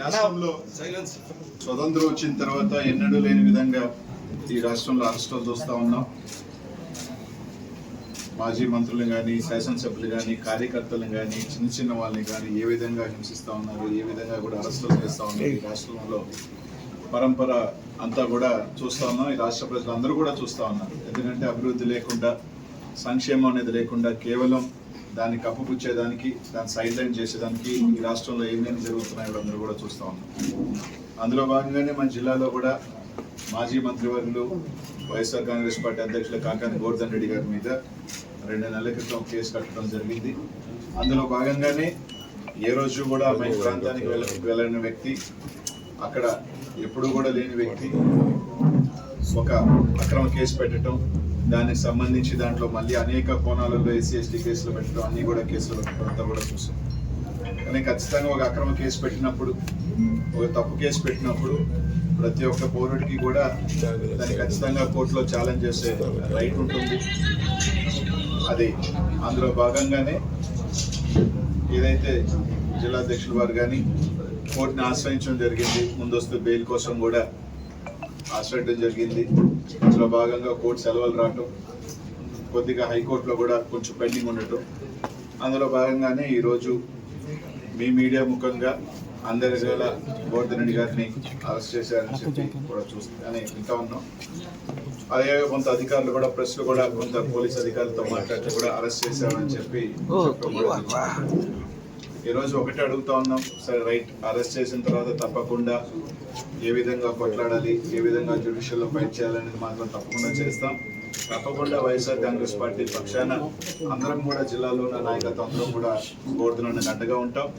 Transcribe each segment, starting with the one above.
రాష్ట్రంలో స్వతంత్రం వచ్చిన తర్వాత ఎన్నడూ లేని విధంగా ఈ రాష్ట్రంలో అరెస్టులు చూస్తూ ఉన్నాం. మాజీ మంత్రులు కానీ, శాసనసభ్యులు కానీ, కార్యకర్తలను కానీ, చిన్న చిన్న వాళ్ళని కానీ ఏ విధంగా హింసిస్తూ ఉన్నారు, ఏ విధంగా కూడా అరెస్టులు చేస్తూ ఉన్నారు. ఈ రాష్ట్రంలో పరంపర అంతా కూడా చూస్తూ ఉన్నాం. ఈ రాష్ట్ర ప్రజలు అందరూ కూడా చూస్తూ ఉన్నారు. ఎందుకంటే అభివృద్ధి లేకుండా, సంక్షేమం అనేది లేకుండా కేవలం దాన్ని కప్పుపుచ్చేదానికి, దాన్ని సైడ్ లైన్ చేసేదానికి ఈ రాష్ట్రంలో ఏమేమి జరుగుతున్నాయో అందరూ కూడా చూస్తూ ఉన్నాం. అందులో భాగంగానే మన జిల్లాలో కూడా మాజీ మంత్రివర్యులు వైఎస్ఆర్ కాంగ్రెస్ పార్టీ అధ్యక్షులు కాకాని గోవర్ధన్ రెడ్డి గారి మీద 2 నెలల క్రితం కేసు కట్టడం జరిగింది. అందులో భాగంగానే ఏ రోజు కూడా మన ప్రాంతానికి వెళ్ళని వ్యక్తి, అక్కడ ఎప్పుడూ కూడా లేని వ్యక్తి ఒక అక్రమ కేసు పెట్టడం, దానికి సంబంధించి దాంట్లో మళ్ళీ అనేక కోణాలలో ఎస్సీ ఎస్టీ కేసులు పెట్టడం, అన్నీ కూడా కేసులు పెట్టడం అంతా కూడా చూసాం. కానీ ఖచ్చితంగా ఒక అక్రమ కేసు పెట్టినప్పుడు, ఒక తప్పు కేసు పెట్టినప్పుడు ప్రతి ఒక్క పౌరుడికి కూడా దాన్ని ఖచ్చితంగా కోర్టులో ఛాలెంజ్ చేసే రైట్ ఉంటుంది. అది అందులో భాగంగానే ఏదైతే జిల్లా అధ్యక్షుల వారు కానీ కోర్టుని ఆశ్రయించడం జరిగింది. ముందస్తు బెయిల్ కోసం కూడా ఆశ్రయించడం జరిగింది. అందులో భాగంగా కోర్టు సెలవులు రావటం, కొద్దిగా హైకోర్టులో కూడా కొంచెం పెండింగ్ ఉండటం, అందులో భాగంగానే ఈరోజు మీ మీడియా ముఖంగా అందరి వేళ గోవర్ధన్ రెడ్డి గారిని అరెస్ట్ చేశారని చెప్పి కూడా చూస్తానే వింటా ఉన్నాం. అదే కొంత అధికారులు కూడా, ప్రెస్లు కూడా కొంత పోలీస్ అధికారులతో మాట్లాడుతూ కూడా అరెస్ట్ చేశారని చెప్పి ఈరోజు ఒకటే అడుగుతా ఉన్నాం. సరే రైట్, అరెస్ట్ చేసిన తర్వాత తప్పకుండా ఏ విధంగా కొట్లాడాలి, ఏ విధంగా జ్యుడిషియల్లో ఫైట్ చేయాలనేది మాత్రం తప్పకుండా చేస్తాం. తప్పకుండా వైఎస్ఆర్ కాంగ్రెస్ పార్టీ పక్షాన అందరం కూడా, జిల్లాలో ఉన్న నాయకత్వం అందరం కూడా గోవర్ధన్ అండగా ఉంటాం.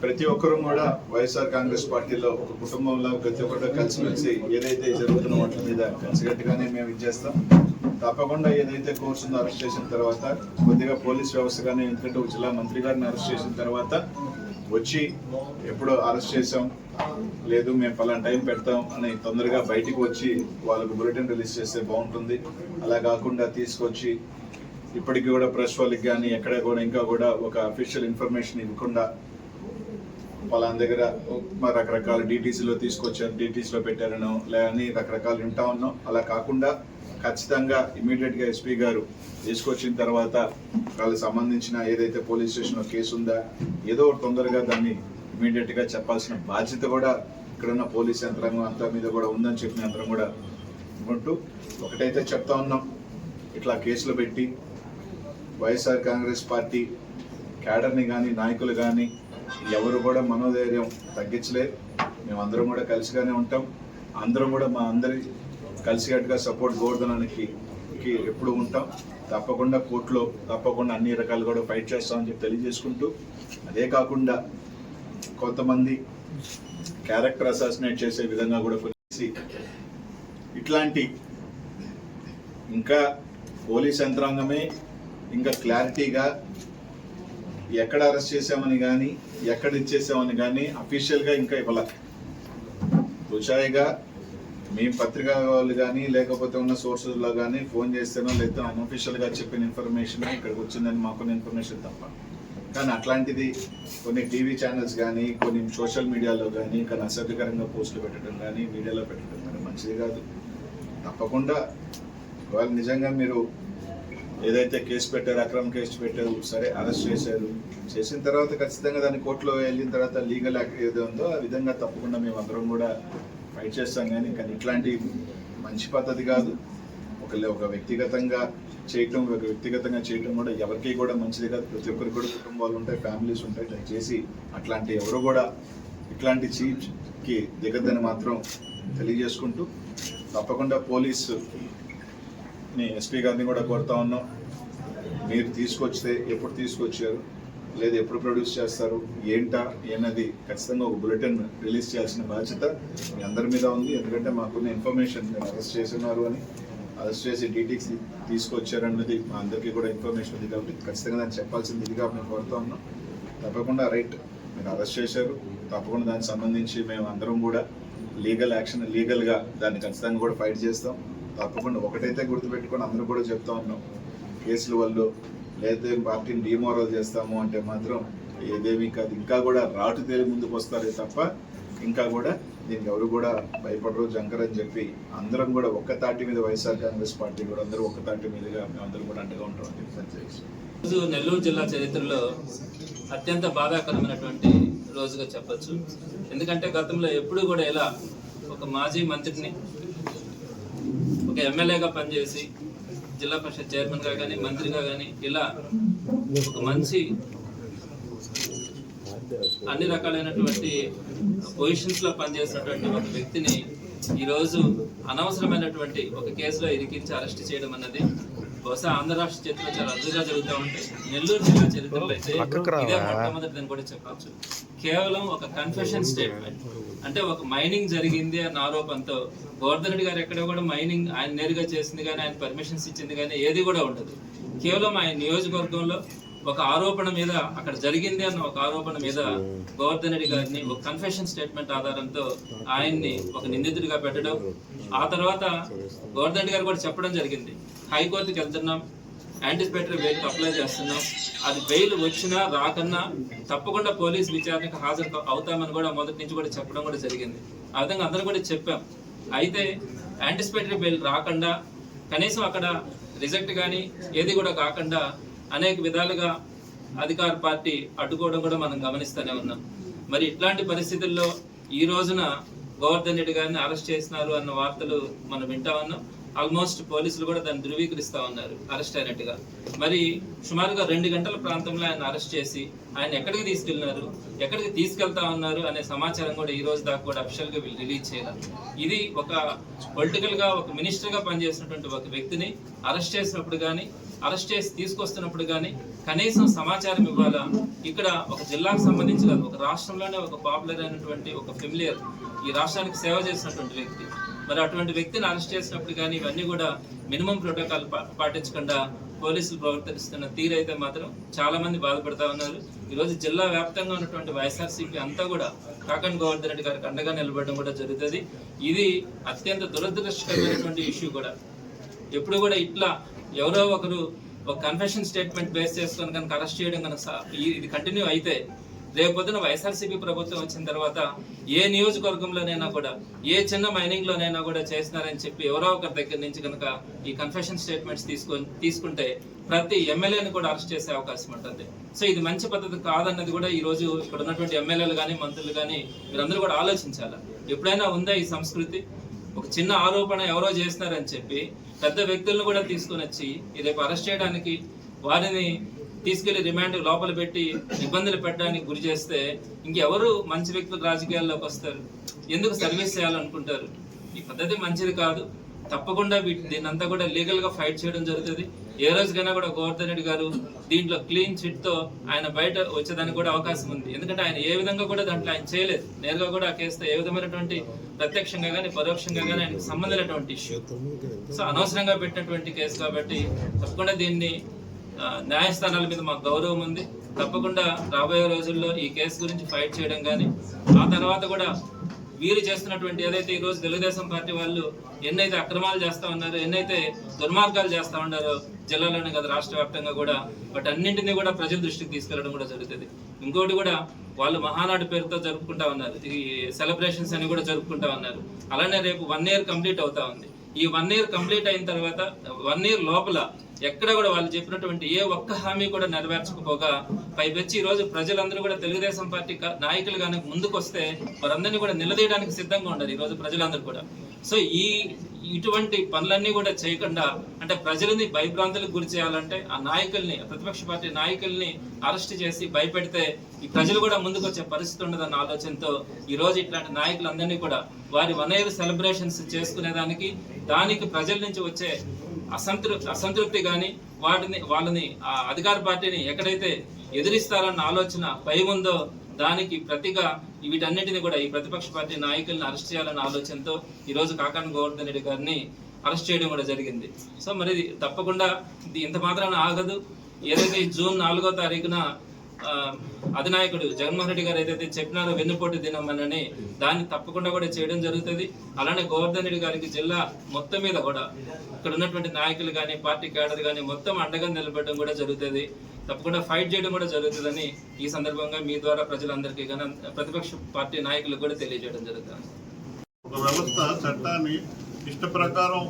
ప్రతి ఒక్కరూ కూడా వైఎస్ఆర్ కాంగ్రెస్ పార్టీలో ఒక కుటుంబంలో ప్రతి ఒక్కరు కలిసిమెలిసి ఏదైతే జరుగుతున్న వాటి మీద కలిసికట్టుగానే మేము ఇచ్చేస్తాం. తప్పకుండా ఏదైతే కోర్సును అరెస్ట్ చేసిన తర్వాత కొద్దిగా పోలీస్ వ్యవస్థ కానీ, ఎందుకంటే ఒక జిల్లా మంత్రి గారిని అరెస్ట్ చేసిన తర్వాత వచ్చి ఎప్పుడు అరెస్ట్ చేసాం లేదు, మేము పలానా టైం పెడతాం అని తొందరగా బయటికి వచ్చి వాళ్ళకు బులెటిన్ రిలీజ్ చేస్తే బాగుంటుంది. అలా కాకుండా తీసుకొచ్చి ఇప్పటికీ కూడా ప్రెస్ వాళ్ళకి కానీ ఎక్కడ కూడా ఇంకా కూడా ఒక అఫీషియల్ ఇన్ఫర్మేషన్ ఇవ్వకుండా వాళ్ళ దగ్గర రకరకాల డీటీసీలో తీసుకొచ్చారు, డీటీసీలో పెట్టారనో లేదని రకరకాలు వింటా ఉన్నాం. అలా కాకుండా ఖచ్చితంగా ఇమీడియట్గా ఎస్పీ గారు తీసుకొచ్చిన తర్వాత వాళ్ళకి సంబంధించిన ఏదైతే పోలీస్ స్టేషన్లో కేసు ఉందా ఏదో తొందరగా దాన్ని ఇమీడియట్గా చెప్పాల్సిన బాధ్యత కూడా ఇక్కడున్న పోలీస్ యంత్రాంగం అంతా మీద కూడా ఉందని చెప్పిన యంత్రం కూడా ఉంటూ ఒకటైతే చెప్తా ఉన్నాం. ఇట్లా కేసులు పెట్టి వైఎస్ఆర్ కాంగ్రెస్ పార్టీ క్యాడర్ని కానీ, నాయకులు కానీ ఎవరు కూడా మనోధైర్యం తగ్గించలేదు. మేమందరం కూడా కలిసిగానే ఉంటాం. అందరం కూడా మా అందరి కలిసికట్టుగా సపోర్ట్ గోవర్ధనానికి ఎప్పుడు ఉంటాం. తప్పకుండా కోర్టులో తప్పకుండా అన్ని రకాలు కూడా ఫైట్ చేస్తామని చెప్పి తెలియజేసుకుంటూ, అదే కాకుండా కొంతమంది క్యారెక్టర్ అసాసినేట్ చేసే విధంగా కూడా కొన్ని ఇట్లాంటి ఇంకా పోలీస్ యంత్రాంగమే ఇంకా క్లారిటీగా ఎక్కడ అరెస్ట్ చేసామని కానీ, ఎక్కడ ఇచ్చేసామని కానీ అఫీషియల్గా ఇంకా ఇవ్వాల. రుచాయిగా మీ పత్రికా వాళ్ళు కానీ, లేకపోతే ఉన్న సోర్సెస్లో కానీ ఫోన్ చేస్తేనో లేదా అన్అఫీషియల్గా చెప్పిన ఇన్ఫర్మేషన్ ఇక్కడికి వచ్చిందని మాకున్న ఇన్ఫర్మేషన్ తప్ప. కానీ అట్లాంటిది కొన్ని టీవీ ఛానల్స్ కానీ, కొన్ని సోషల్ మీడియాలో కానీ కానీ అసభ్యకరంగా పోస్టులు పెట్టడం కానీ, మీడియాలో పెట్టడం కానీ మంచిది కాదు. తప్పకుండా వాళ్ళు నిజంగా మీరు ఏదైతే కేసు పెట్టారో, అక్రమ కేసు పెట్టారు, సరే అరెస్ట్ చేశారు, చేసిన తర్వాత ఖచ్చితంగా దాన్ని కోర్టులో వెళ్ళిన తర్వాత లీగల్ ఏదో ఉందో ఆ విధంగా తప్పకుండా మేము అందరం కూడా ఫైట్ చేస్తాం. కానీ ఇట్లాంటి మంచి పద్ధతి కాదు. ఒక వ్యక్తిగతంగా చేయటం కూడా ఎవరికి కూడా మంచిది కాదు. ప్రతి ఒక్కరికి కూడా కుటుంబాలు ఉంటాయి, ఫ్యామిలీస్ ఉంటాయి. దయచేసి అట్లాంటి ఎవరు కూడా ఇట్లాంటి చీట్కి దిగద్దని మాత్రం తెలియజేసుకుంటూ, తప్పకుండా పోలీసు ఎస్పీ గారిని కూడా కోరుతా ఉన్నాం. మీరు తీసుకొస్తే ఎప్పుడు తీసుకొచ్చారు, లేదా ఎప్పుడు ప్రొడ్యూస్ చేస్తారు, ఏంటా ఏనది ఖచ్చితంగా ఒక బులెటిన్ రిలీజ్ చేయాల్సిన బాధ్యత మీ అందరి మీద ఉంది. ఎందుకంటే మాకున్న ఇన్ఫర్మేషన్ మీరు అరెస్ట్ చేస్తున్నారు అని, అరెస్ట్ చేసి డీటీకి తీసుకొచ్చారన్నది మా అందరికీ కూడా ఇన్ఫర్మేషన్ ఉంది. కాబట్టి ఖచ్చితంగా దాన్ని చెప్పాల్సింది ఇదిగా మేము కోరుతా ఉన్నాం. తప్పకుండా రైట్, మీరు అరెస్ట్ చేశారు, తప్పకుండా దానికి సంబంధించి మేము అందరం కూడా లీగల్ యాక్షన్, లీగల్గా దాన్ని ఖచ్చితంగా కూడా ఫైట్ చేస్తాం. తప్పకుండా ఒకటైతే గుర్తుపెట్టుకొని అందరూ కూడా చెప్తా ఉన్నాం, కేసుల వల్ల లేదా పార్టీని డిమోరల్ చేస్తాము అంటే మాత్రం ఇదేమీ కాదు, ఇంకా కూడా రాటు తేలి ముందుకు వస్తారే తప్ప ఇంకా కూడా దీనికి ఎవరు కూడా భయపడరు, జంకరని చెప్పి అందరం కూడా ఒక్క తాటి మీద వైఎస్ఆర్ కాంగ్రెస్ పార్టీ కూడా అందరూ ఒక్క తాటి మీదుగా అందరూ కూడా అండగా ఉంటామని చెప్పి రోజు నెల్లూరు జిల్లా చరిత్రలో అత్యంత బాధాకరమైనటువంటి రోజుగా చెప్పచ్చు. ఎందుకంటే గతంలో ఎప్పుడు కూడా ఇలా ఒక మాజీ మంత్రిని ఒక ఎమ్మెల్యేగా పనిచేసి జిల్లా పరిషత్ చైర్మన్గా కానీ మంత్రిగా కానీ ఇలా ఒక మంచి అన్ని రకాలైనటువంటి పొజిషన్స్లో పనిచేసినటువంటి ఒక వ్యక్తిని ఈరోజు అనవసరమైనటువంటి ఒక కేసులో ఇరికించి అరెస్ట్ చేయడం అన్నది బహుశా ఆంధ్ర రాష్ట్ర చరిత్రలో చాలా అరుదుగా జరుగుతూ ఉంటాయి. నెల్లూరు జిల్లా చరిత్రలో అయితే ఇదే మొట్టమొదటిదని కూడా చెప్పచ్చు. కేవలం ఒక కన్ఫెషన్ స్టేట్మెంట్, అంటే ఒక మైనింగ్ జరిగింది అన్న ఆరోపణతో గోవర్ధన్ రెడ్డి గారు ఎక్కడ కూడా మైనింగ్ ఆయన నేరుగా చేసింది కానీ ఆయన పర్మిషన్స్ ఇచ్చింది కానీ ఏది కూడా ఉండదు. కేవలం ఆయన నియోజకవర్గంలో ఒక ఆరోపణ మీద అక్కడ జరిగింది అన్న ఒక ఆరోపణ మీద గోవర్ధన్ రెడ్డి గారిని ఒక కన్ఫెషన్ స్టేట్మెంట్ ఆధారంతో ఆయన్ని ఒక నిందితుడిగా పెట్టడం, ఆ తర్వాత గోవర్ధన్ రెడ్డి గారు కూడా చెప్పడం జరిగింది, హైకోర్టుకి వెళ్తున్నాం, యాంటిసిపేటరీ బెయిల్కి అప్లై చేస్తున్నాం, అది బెయిల్ వచ్చినా రాకన్నా తప్పకుండా పోలీస్ విచారణకు హాజరు అవుతామని కూడా మొదటి నుంచి కూడా చెప్పడం కూడా జరిగింది. ఆ విధంగా అందరూ కూడా చెప్పాం. అయితే యాంటిసిపేటరీ బెయిల్ రాకుండా కనీసం అక్కడ రిజెక్ట్ కానీ ఏది కూడా కాకుండా అనేక విధాలుగా అధికార పార్టీ అడ్డుకోవడం కూడా మనం గమనిస్తూనే ఉన్నాం. మరి ఇట్లాంటి పరిస్థితుల్లో ఈ రోజున గోవర్ధన్ రెడ్డి గారిని అరెస్ట్ చేసినారు అన్న వార్తలు మనం వింటా ఉన్నాం. ఆల్మోస్ట్ పోలీసులు కూడా దాన్ని ధృవీకరిస్తూ ఉన్నారు అరెస్ట్ అయినట్టుగా. మరి సుమారుగా 2 గంటల ప్రాంతంలో ఆయన అరెస్ట్ చేసి ఆయన ఎక్కడికి తీసుకెళ్లినారు, ఎక్కడికి తీసుకెళ్తా ఉన్నారు అనే సమాచారం కూడా ఈ రోజు దాకా కూడా అఫిషియల్గా వీళ్ళు రిలీజ్ చేయాలి. ఇది ఒక పొలిటికల్గా ఒక మినిస్టర్గా పనిచేసినటువంటి ఒక వ్యక్తిని అరెస్ట్ చేసినప్పుడు కానీ అరెస్ట్ చేసి తీసుకొస్తున్నప్పుడు కానీ కనీసం సమాచారం ఇవ్వాలా? ఇక్కడ ఒక జిల్లాకు సంబంధించి కాదు, ఒక రాష్ట్రంలోనే ఒక పాపులర్ అయినటువంటి ఒక ఫెమిలియర్, ఈ రాష్ట్రానికి సేవ చేసినటువంటి వ్యక్తి, మరి అటువంటి వ్యక్తిని అరెస్ట్ చేసినప్పుడు కానీ ఇవన్నీ కూడా మినిమం ప్రోటోకాల్ పాటించకుండా పోలీసులు ప్రవర్తిస్తున్న తీరైతే మాత్రం చాలా మంది బాధపడతా ఉన్నారు. ఈరోజు జిల్లా వ్యాప్తంగా ఉన్నటువంటి వైఎస్ఆర్సీపీ అంతా కూడా కాకాని గోవర్ధన్ రెడ్డి గారికి అండగా నిలబడడం కూడా జరుగుతుంది. ఇది అత్యంత దురదృష్టకరమైనటువంటి ఇష్యూ కూడా. ఎప్పుడు కూడా ఇట్లా ఎవరో ఒకరు ఒక కన్ఫెషన్ స్టేట్మెంట్ బేస్ చేసుకొని కనుక అరెస్ట్ చేయడం కనుక ఇది కంటిన్యూ అయితే రేపొద్దున వైఎస్ఆర్సీపీ ప్రభుత్వం వచ్చిన తర్వాత ఏ నియోజకవర్గంలోనైనా కూడా ఏ చిన్న మైనింగ్లోనైనా కూడా చేస్తున్నారని చెప్పి ఎవరో ఒకరి దగ్గర నుంచి కనుక ఈ కన్ఫెషన్ స్టేట్మెంట్స్ తీసుకుంటే ప్రతి ఎమ్మెల్యేని కూడా అరెస్ట్ చేసే అవకాశం ఉంటుంది. సో ఇది మంచి పద్ధతి కాదన్నది కూడా ఈ రోజు ఇక్కడ ఉన్నటువంటి ఎమ్మెల్యేలు కానీ మంత్రులు కానీ మీరందరూ కూడా ఆలోచించాలి. ఎప్పుడైనా ఉందా ఈ సంస్కృతి? ఒక చిన్న ఆరోపణ ఎవరో చేస్తున్నారని చెప్పి పెద్ద వ్యక్తులను కూడా తీసుకొని వచ్చి రేపు అరెస్ట్ చేయడానికి వారిని తీసుకెళ్లి రిమాండ్ లోపల పెట్టి ఇబ్బందులు పెట్టడానికి గురి చేస్తే ఇంకెవరు మంచి వ్యక్తులు రాజకీయాల్లోకి వస్తారు? ఎందుకు సర్వీస్ చేయాలనుకుంటారు? ఈ పద్ధతి మంచిది కాదు. తప్పకుండా దీన్నంతా కూడా లీగల్ గా ఫైట్ చేయడం జరుగుతుంది. ఏ రోజుకైనా కూడా గోవర్ధన్ రెడ్డి గారు దీంట్లో క్లీన్ చిట్ తో ఆయన బయట వచ్చేదానికి కూడా అవకాశం ఉంది. ఎందుకంటే ఆయన ఏ విధంగా కూడా దాంట్లో ఆయన చేయలేదు, నేరుగా కూడా ఆ కేసుతో ఏ విధమైనటువంటి ప్రత్యక్షంగా కానీ పరోక్షంగా కానీ ఆయనకు సంబంధించినటువంటి ఇష్యూ. సో అనవసరంగా పెట్టినటువంటి కేసు కాబట్టి తప్పకుండా దీన్ని న్యాయస్థానాల మీద మాకు గౌరవం ఉంది. తప్పకుండా రాబోయే రోజుల్లో ఈ కేసు గురించి ఫైట్ చేయడం కానీ ఆ తర్వాత కూడా వీరు చేస్తున్నటువంటి ఏదైతే ఈ రోజు తెలుగుదేశం పార్టీ వాళ్ళు ఎన్నైతే అక్రమాలు చేస్తా ఉన్నారో, ఎన్నైతే దుర్మార్గాలు చేస్తా ఉన్నారో జిల్లాలోనే కదా రాష్ట్ర వ్యాప్తంగా కూడా వాటన్నింటినీ కూడా ప్రజల దృష్టికి తీసుకెళ్లడం కూడా జరుగుతుంది. ఇంకోటి కూడా వాళ్ళు మహానాడు పేరుతో జరుపుకుంటా ఉన్నారు, ఈ సెలబ్రేషన్స్ అని కూడా జరుపుకుంటా ఉన్నారు. అలానే రేపు 1 year కంప్లీట్ అవుతా ఉంది. ఈ 1 year కంప్లీట్ అయిన తర్వాత 1 year లోపల ఎక్కడ కూడా వాళ్ళు చెప్పినటువంటి ఏ ఒక్క హామీ కూడా నెరవేర్చకపోగా పైపెచ్చి ఈ రోజు ప్రజలందరూ కూడా తెలుగుదేశం పార్టీ నాయకులు కానీ ముందుకు వస్తే వారందరినీ కూడా నిలదీయడానికి సిద్ధంగా ఉన్నారు ఈ రోజు ప్రజలందరూ కూడా. సో ఇటువంటి పనులన్నీ కూడా చేయకుండా, అంటే ప్రజలని భయభ్రాంతులకు గురి చేయాలంటే ఆ నాయకుల్ని, ప్రతిపక్ష పార్టీ నాయకుల్ని అరెస్ట్ చేసి భయపెడితే ఈ ప్రజలు కూడా ముందుకు వచ్చే పరిస్థితి ఉండదన్న ఆలోచనతో ఈ రోజు ఇట్లాంటి నాయకులందరినీ కూడా వారి 1 year సెలబ్రేషన్స్ చేసుకునేదానికి, దానికి ప్రజల నుంచి వచ్చే అసంతృప్తి కానీ వాళ్ళని అధికార పార్టీని ఎక్కడైతే ఎదిరిస్తారన్న ఆలోచన భయం ఉందో దానికి ప్రతిగా వీటన్నిటిని కూడా ఈ ప్రతిపక్ష పార్టీ నాయకులను అరెస్ట్ చేయాలన్న ఆలోచనతో ఈరోజు కాకాని గోవర్ధన్ రెడ్డి గారిని అరెస్ట్ చేయడం కూడా జరిగింది. సో మరి తప్పకుండా ఇది ఇంత మాత్రాన ఆగదు. ఏదైతే June 4వ తారీఖున అధినాయకుడు జగన్మోహన్ రెడ్డి గారు ఏదైతే చెప్పినారో వెన్నుపోటు దినమని దాన్ని తప్పకుండా కూడా చేయడం జరుగుతుంది. అలానే గోవర్ధన్ రెడ్డి గారికి జిల్లా మొత్తం మీద కూడా ఇక్కడ ఉన్నటువంటి నాయకులు కానీ పార్టీ క్యాడర్ కానీ మొత్తం అండగా నిలబడడం కూడా జరుగుతుంది. తప్పకుండా ఫైట్ చేయడం కూడా జరుగుతుందని ఈ సందర్భంగా మీ ద్వారా ప్రజలందరికీ కానీ ప్రతిపక్ష పార్టీ నాయకులకు కూడా తెలియజేయడం జరుగుతుంది. ఒక వ్యవస్థ చట్టాన్ని ఇష్ట ప్రకారం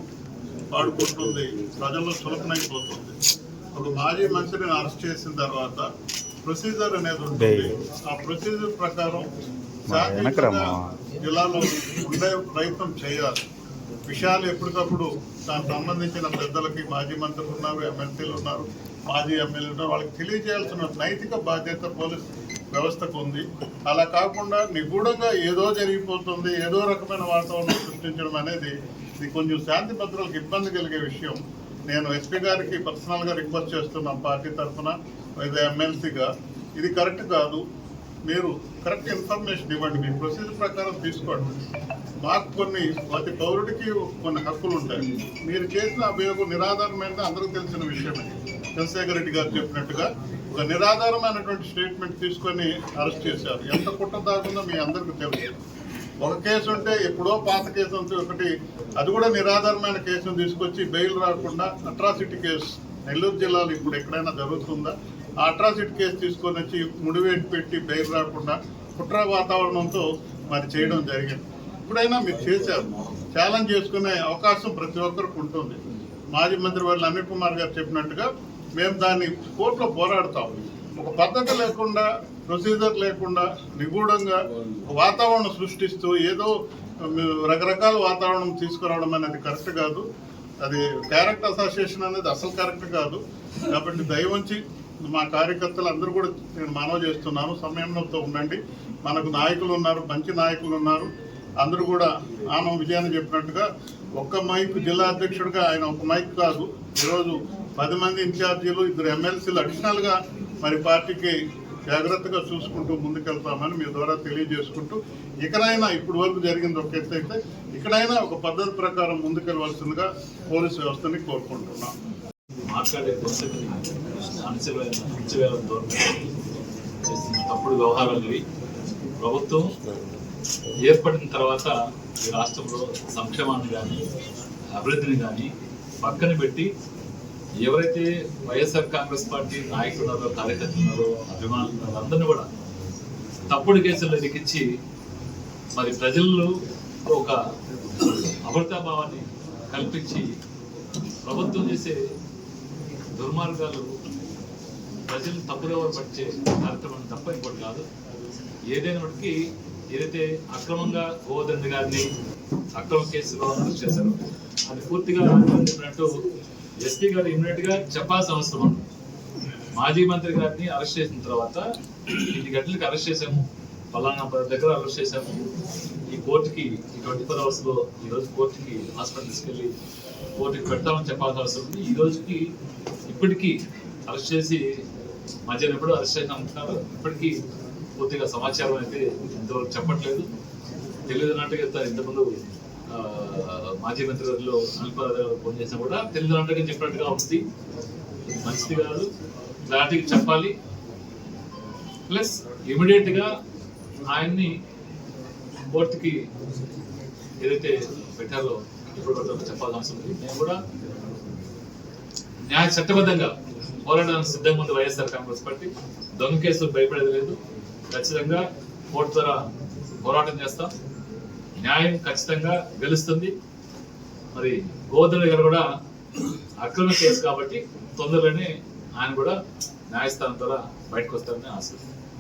వాడుకుంటుంది, ప్రజల్లో చులకనైపోతుంది. ఒక మాజీ మంత్రిని అరెస్ట్ చేసిన తర్వాత ప్రొసీజర్ అనేది ఉంటుంది. ఆ ప్రొసీజర్ ప్రకారం శాంతియుతంగా జిల్లాలో ఉండే ప్రయత్నం చేయాలి. విషయాలు ఎప్పటికప్పుడు దానికి సంబంధించిన పెద్దలకి మాజీ మంత్రులు ఉన్నారు, ఎమ్మెల్సీలు ఉన్నారు, మాజీ ఎమ్మెల్యేలు ఉన్నారు, వాళ్ళకి తెలియజేయాల్సిన నైతిక బాధ్యత పోలీస్ వ్యవస్థకు ఉంది. అలా కాకుండా నిగూఢంగా ఏదో జరిగిపోతుంది, ఏదో రకమైన వాతావరణం సృష్టించడం అనేది ఇది కొంచెం శాంతి భద్రతలకు ఇబ్బంది కలిగే విషయం. నేను ఎస్పీ గారికి పర్సనల్గా రిక్వెస్ట్ చేస్తున్నాం పార్టీ తరఫున, ఎమ్మెల్సీగా ఇది కరెక్ట్ కాదు. మీరు కరెక్ట్ ఇన్ఫర్మేషన్ ఇవ్వండి, మీ ప్రొసీజర్ ప్రకారం తీసుకోండి. మాకు ప్రతి పౌరుడికి కొన్ని హక్కులు ఉంటాయి. మీరు చేసిన అభియోగం నిరాధారమైనది అందరికీ తెలిసిన విషయమే. చంద్రశేఖర్ రెడ్డి గారు చెప్పినట్టుగా ఒక నిరాధారమైనటువంటి స్టేట్మెంట్ తీసుకొని అరెస్ట్ చేశారు. ఎంత కుట్ర దాగుందో మీ అందరికీ తెలుసు. ఒక కేసు ఉంటే ఎప్పుడో పాత కేసు ఉంటే ఒకటి, అది కూడా నిరాధారమైన కేసును తీసుకొచ్చి బెయిల్ రాకుండా అట్రాసిటీ కేసు నెల్లూరు జిల్లాలో ఇప్పుడు ఎక్కడైనా జరుగుతుందా? ఆ అట్రాసిటీ కేసు తీసుకొని వచ్చి ముడివేటు పెట్టి బెయిల్ రాకుండా కుట్ర వాతావరణంతో మరి చేయడం జరిగింది. ఇప్పుడైనా మీరు చేశారు, ఛాలెంజ్ చేసుకునే అవకాశం ప్రతి ఒక్కరికి ఉంటుంది. మాజీ మంత్రి వాళ్ళు అనిల్ కుమార్ గారు చెప్పినట్టుగా మేము దాన్ని కోర్టులో పోరాడతాం. ఒక పద్ధతి లేకుండా, ప్రొసీజర్ లేకుండా నిగూఢంగా వాతావరణం సృష్టిస్తూ ఏదో రకరకాల వాతావరణం తీసుకురావడం అనేది కరెక్ట్ కాదు. అది క్యారెక్టర్ అసోసియేషన్ అనేది అసలు కరెక్ట్ కాదు. కాబట్టి దయవంచి మా కార్యకర్తలు అందరూ కూడా నేను మనవి చేస్తున్నాను, సంయమనంతో ఉండండి. మనకు నాయకులు ఉన్నారు, మంచి నాయకులు ఉన్నారు. అందరూ కూడా ఆనం విజయాన్ని చెప్పినట్టుగా ఒక్క మైక్ జిల్లా అధ్యక్షుడిగా ఆయన ఒక మైక్ కాదు, ఈరోజు 10 మంది ఇన్ఛార్జీలు, 2 ఎమ్మెల్సీలు అడిషనల్గా మరి పార్టీకి జాగ్రత్తగా చూసుకుంటూ ముందుకెళ్తామని మీ ద్వారా తెలియజేసుకుంటూ, ఇకనైనా ఇప్పుడు వరకు జరిగింది ఒక ఎత్తు అయితే ఇక్కడైనా ఒక పద్ధతి ప్రకారం ముందుకెళ్ళవలసిందిగా పోలీసు వ్యవస్థని కోరుకుంటున్నాం. మాట్లాడే పరిస్థితిని అణచివేయాలని చేస్తున్న తప్పుడు వ్యవహారాలు ప్రభుత్వం ఏర్పడిన తర్వాత ఈ రాష్ట్రంలో సంక్షేమాన్ని కానీ అభివృద్ధిని కానీ పక్కన పెట్టి ఎవరైతే వైఎస్ఆర్ కాంగ్రెస్ పార్టీ నాయకులు ఉన్నారో, కార్యకర్తలు ఉన్నారో, అభిమానులు ఉన్నారో అందరినీ కూడా తప్పుడు కేసుల్లో ఇరికించి మరి ప్రజల్లో ఒక అభద్రతాభావాన్ని కల్పించి ప్రభుత్వం చేసే దుర్మార్గాలు ప్రజలు తప్పుదోవ పట్టే కార్యక్రమం తప్ప ఇంకోటి కాదు. ఏదైనా మటుకి ఏదైతే అక్రమంగా గోవర్ధన్ గారిని అక్రమ కేసులో అరెస్ట్ చేశారో అది పూర్తిగా చెప్పినట్టు ఎస్పీ గారు ఇమ్మీడియట్ గా చెప్పాల్సిన అవసరం ఉంది. మాజీ మంత్రి గారిని అరెస్ట్ చేసిన తర్వాత 8 గంటలకు అరెస్ట్ చేశాము, పలానా దగ్గర అరెస్ట్ చేశాము, ఈ కోర్టుకి ఈ 24 hours లో ఈ రోజు కోర్టుకి హాస్పిటల్ తీసుకెళ్లి కోర్టుకి పెడతామని చెప్పాల్సిన అవసరం ఉంది. ఈ రోజుకి ఇప్పటికీ అరెస్ట్ చేసి మధ్యాహ్నం ఎప్పుడు అరెస్ట్ చేసిన అంటున్నారు. ఇప్పటికీ పూర్తిగా సమాచారం అయితే ఇంతవరకు చెప్పట్లేదు. తెలియదున్నట్టుగా ఇంతకుముందు మాజీ మంత్రి గారిలో అనిల్ ఫోన్ చేసినా కూడా తెలియదున్నట్టుగా చెప్పినట్టుగా ఉంది. మంచిది కాదు, క్లారిటీకి చెప్పాలి. ప్లస్ ఇమీడియట్ గా ఆయన్ని కోర్టుకి ఏదైతే పెట్టారో ఇప్పుడు చెప్పాల్సిన అవసరం ఉంది. నేను కూడా న్యాయ చట్టబద్ధంగా పోరాడడానికి సిద్ధంగా ఉంది వైఎస్ఆర్ కాంగ్రెస్ పార్టీ. దొంగ కేసులు భయపడేది లేదు. ఖచ్చితంగా కోర్టు ద్వారా పోరాటం చేస్తాం. న్యాయం ఖచ్చితంగా గెలుస్తుంది. మరి గోవర్ధన్ గారు కూడా అక్రమ కేసు కాబట్టి తొందరలోనే ఆయన కూడా న్యాయస్థానం ద్వారా బయటకు వస్తారని ఆశిస్తున్నాను.